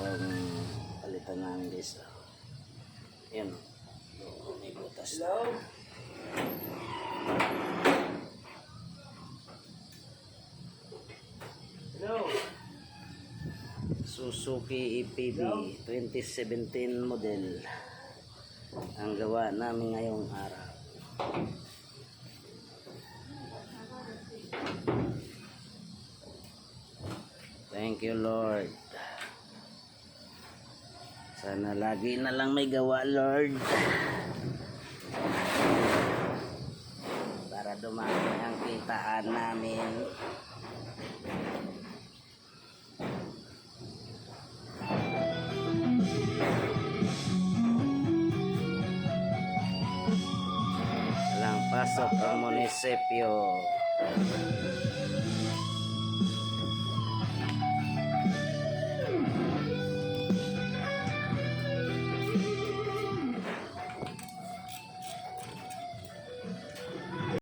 yung palitan namin guys. Yan. May butas na. Suzuki EPB 2017 model ang gawa namin ngayong araw. Thank you Lord. Sana lagi na lang may gawa Lord, para dumami ang kitaan namin. Walang pasok ang munisipyo.